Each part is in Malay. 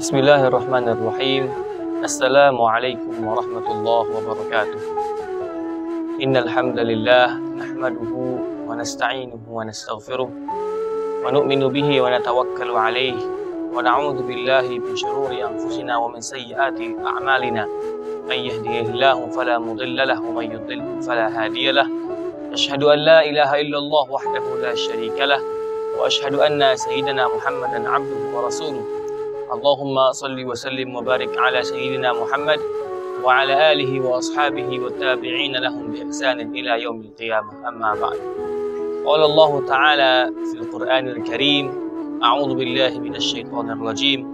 Bismillahirrahmanirrahim. Assalamualaikum warahmatullahi wabarakatuh. Innal hamdalillah nahmaduhu wa nasta'inuhu wa nastaghfiruh wa nu'minu bihi wa natawakkalu alayhi wa na'udzu billahi min shururi anfusina wa min sayyiati a'malina. Man yahdihillahu fala mudilla lahu wa man yudlil fala hadiya lahu. Asyhadu an la ilaha illallah wahdahu la syarika lah wa asyhadu anna sayyidina Muhammadan 'abduhu wa rasuluh. Allahumma salli wa sallim wa barik ala sayyidina Muhammad wa ala alihi wa ashabihi wa tabi'ina lahum bi ihsanin ila yaumil qiyamah. Amma ba'd. Qala Allah Ta'ala fil Qur'anil Karim, a'udzu billahi minasy syaithanir rajim.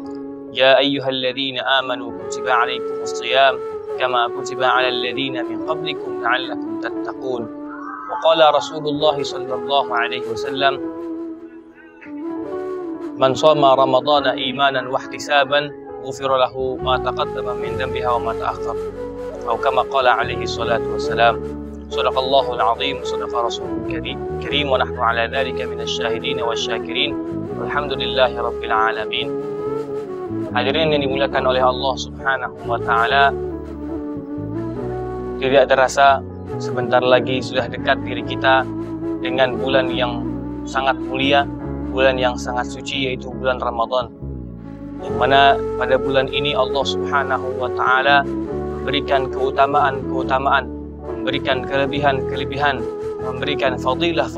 Ya ayyuhalladzina amanu kutiba 'alaikumus shiyam kama kutiba 'alal ladzina min qablikum la'allakum tattaqun. Wa qala Rasulullah sallallahu alaihi wasallam, Man shoma ramadhana imanan wa ihtisaban ghufira lahu ma taqaddama min dhanbihi wa ma ta'akhkhar. Atau kama qala alaihi salatu wassalam. Shadaqallahu al-'azim, shadaqa rasulul karim wa nahnu ala dhalika minasy syahidin wasyakirin. Walhamdulillahi rabbil alamin. Hadirin yang dimuliakan oleh Allah Subhanahu wa taala, tidak terasa sebentar lagi sudah dekat diri kita dengan bulan yang sangat mulia, bulan yang sangat suci, yaitu bulan Ramadan, yang mana pada bulan ini Allah Subhanahu wa taala memberikan keutamaan, memberikan kelebihan, memberikan fadilah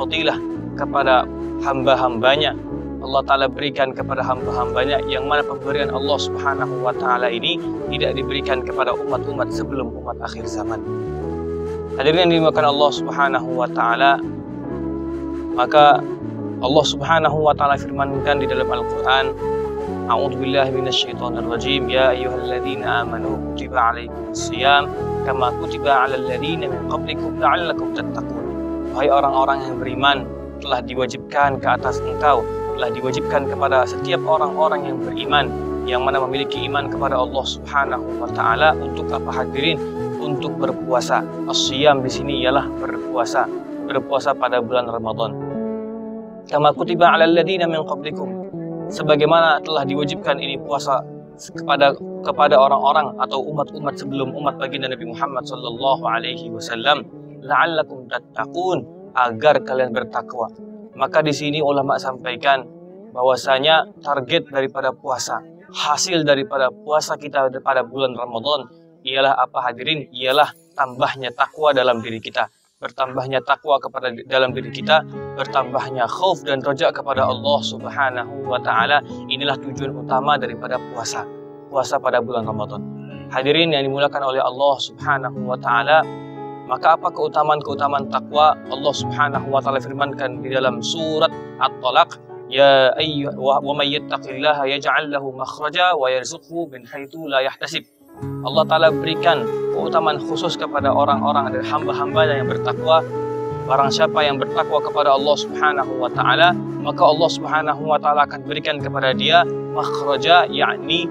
kepada hamba-hambanya. Allah taala berikan kepada hamba-hambanya, yang mana pemberian Allah Subhanahu wa taala ini tidak diberikan kepada umat-umat sebelum umat akhir zaman. Hadirin yang dimuliakan Allah Subhanahu wa taala, maka Allah Subhanahu wa taala firmankan di dalam Al-Qur'an, A'udzu billahi minasyaitonir rajim, ya ayyuhalladzina amanu kutiba 'alaikumus shiyam kama kutiba 'alal ladzina min qablikum la'allakum tattaqun. Wahai orang-orang yang beriman, telah diwajibkan ke atas engkau, telah diwajibkan kepada setiap orang-orang yang beriman, yang mana memiliki iman kepada Allah Subhanahu wa taala, untuk apa hadirin? Untuk berpuasa. As-shiyam di sini ialah berpuasa pada bulan Ramadan. Kama kutiba 'alal ladzina min qablikum, sebagaimana telah diwajibkan ini puasa kepada orang-orang atau umat-umat sebelum umat baginda Nabi Muhammad sallallahu alaihi wasallam, la'allakum tattaqun, agar kalian bertakwa. Maka di sini ulama sampaikan bahwasanya target daripada puasa, hasil daripada puasa kita pada bulan Ramadan ialah apa hadirin? Ialah tambahnya takwa dalam diri kita. Bertambahnya takwa kepada dalam diri kita, bertambahnya khauf dan raja kepada Allah Subhanahu wa taala. Inilah tujuan utama daripada puasa pada bulan Ramadan. Hadirin yang dimuliakan oleh Allah Subhanahu wa taala, maka apa keutamaan takwa? Allah Subhanahu wa taala firmankan di dalam surat At-Talaq, ya wa may yattaqillaha yaj'al lahu makhraja wa yarzuqhu min haitsu la yahtasib. Allah Ta'ala berikan keutamaan khusus kepada orang-orang dan hamba-hambanya yang bertakwa. Barang siapa yang bertakwa kepada Allah Subhanahu wa ta'ala, maka Allah Subhanahu wa ta'ala akan berikan kepada dia makhraja, yakni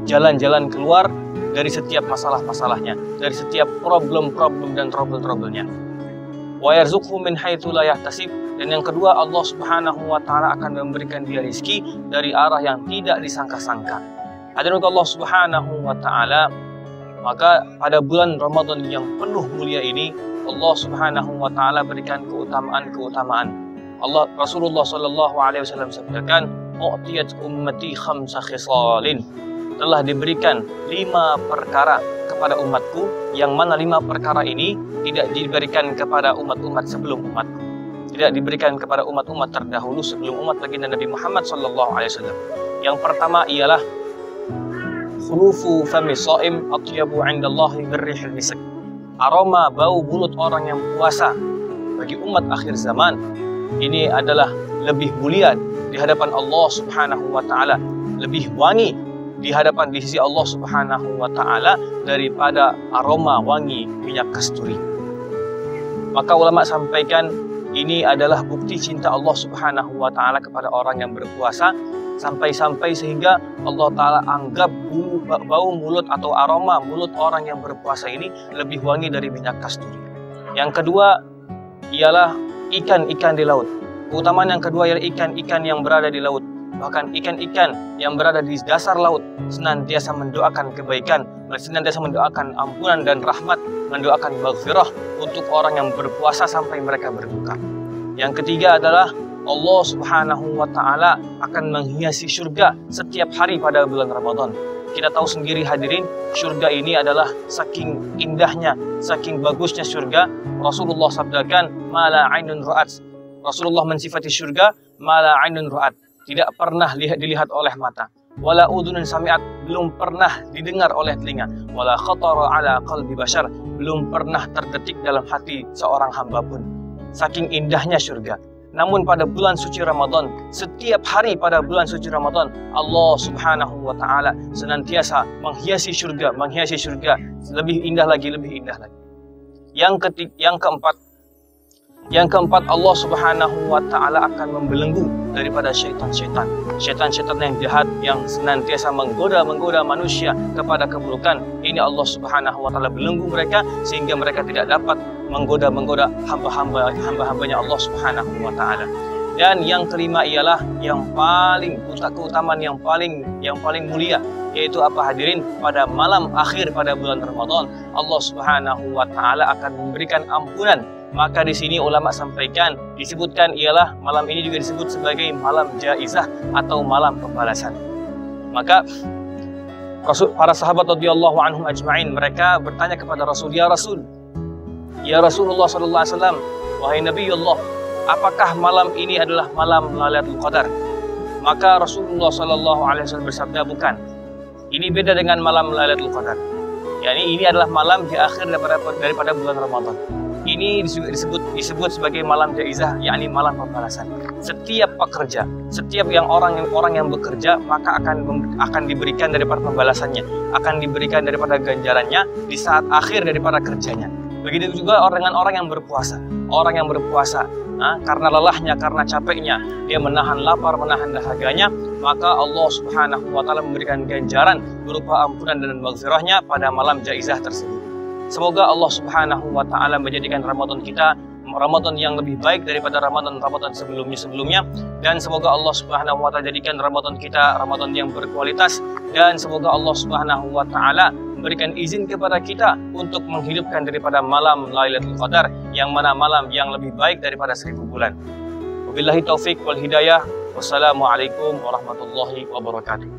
jalan-jalan keluar dari setiap masalah-masalahnya, dari setiap problem-problem dan trouble-troublenya. Wa yarzuqhu min haitsu la yahtasib. Dan yang kedua, Allah Subhanahu wa ta'ala akan memberikan dia rezeki dari arah yang tidak disangka-sangka. Hadirin Allah Subhanahu wa taala, maka pada bulan Ramadan yang penuh mulia ini, Allah Subhanahu wa taala berikan keutamaan. Rasulullah sallallahu alaihi wasallam sabdakan, "U'tiyat ummati khamsa khisalin." Telah diberikan 5 perkara kepada umatku, yang mana 5 perkara ini tidak diberikan kepada umat-umat sebelum umatku. Tidak diberikan kepada umat-umat terdahulu sebelum umat baginda Nabi Muhammad sallallahu alaihi wasallam. Yang pertama ialah khulufu fami shaim atyabu 'indallahi birrihil misk. Aroma bau mulut orang yang puasa bagi umat akhir zaman ini adalah lebih mulia di hadapan Allah Subhanahu wa taala, lebih wangi di sisi Allah Subhanahu wa taala daripada aroma wangi minyak kasturi. Maka ulama sampaikan ini adalah bukti cinta Allah Subhanahu wa taala kepada orang yang berpuasa, sampai-sampai sehingga Allah Ta'ala anggap bau mulut atau aroma mulut orang yang berpuasa ini lebih wangi dari minyak kasturi. Yang kedua ialah ikan-ikan di laut. Keutamaan yang kedua ialah ikan-ikan yang berada di laut. bahkan ikan-ikan yang berada di dasar laut senantiasa mendoakan kebaikan, senantiasa mendoakan ampunan dan rahmat, mendoakan maghfirah untuk orang yang berpuasa sampai mereka berbuka. Yang ketiga adalah Allah Subhanahu wa Ta'ala akan menghiasi surga setiap hari pada bulan Ramadan. Kita tahu sendiri hadirin, surga ini adalah saking indahnya, saking bagusnya surga. Rasulullah sabdakan, "Mala ainun ra'at." Rasulullah mensifati surga, "Mala ainun ra'at." Tidak pernah dilihat oleh mata. Wala udhunun sami'at, belum pernah didengar oleh telinga. Wala khatara ala qalbi bashar, belum pernah terdetik dalam hati seorang hamba pun. Saking indahnya surga. Namun pada bulan suci Ramadan, setiap hari pada bulan suci Ramadan, Allah Subhanahu wa Ta'ala senantiasa menghiasi surga, lebih indah lagi, lebih indah lagi. Yang keempat, Allah Subhanahu wa Ta'ala akan membelenggu daripada syaitan-syaitan yang jahat, yang senantiasa menggoda manusia kepada keburukan. Ini Allah Subhanahu wa Ta'ala belenggu mereka sehingga mereka tidak dapat menggoda hamba-hambanya Allah Subhanahu wa Ta'ala. Dan yang kelima ialah yang paling keutamaan yang paling mulia, yaitu apa hadirin? Pada malam akhir pada bulan Ramadan, Allah Subhanahu wa Ta'ala akan memberikan ampunan. Maka di sini ulama sampaikan, disebutkan ialah malam ini juga disebut sebagai malam jaizah atau malam pembalasan. Maka para sahabat radhiyallahu anhum ajma'in, mereka bertanya kepada Rasul, "Ya Rasulullah sallallahu alaihi wasallam, wahai Nabiullah, apakah malam ini adalah malam Lailatul Qadar?" Maka Rasulullah sallallahu alaihi wasallam bersabda, "Bukan. Ini beda dengan malam Lailatul Qadar. Yani ini adalah malam di akhir daripada bulan Ramadan. Ini disebut sebagai malam jaizah, yakni malam pembalasan. Setiap pekerja, setiap orang yang bekerja, maka akan diberikan daripada pembalasannya, akan diberikan daripada ganjarannya di saat akhir daripada kerjanya. Begitu juga dengan orang yang berpuasa. Orang yang berpuasa, karena lelahnya, karena capeknya, dia menahan lapar, menahan dahaganya, maka Allah Subhanahu wa Ta'ala memberikan ganjaran berupa ampunan dan maghfirahnya pada malam jaizah tersebut. Semoga Allah Subhanahu wa Ta'ala menjadikan Ramadan kita Ramadan yang lebih baik daripada Ramadan sebelumnya, dan semoga Allah Subhanahu wa Ta'ala jadikan Ramadan kita Ramadan yang berkualitas, dan semoga Allah Subhanahu wa Ta'ala memberikan izin kepada kita untuk menghidupkan daripada malam Lailatul Qadar, yang mana malam yang lebih baik daripada 1000 bulan. Wabillahi taufik wal hidayah. Wassalamualaikum warahmatullahi wabarakatuh.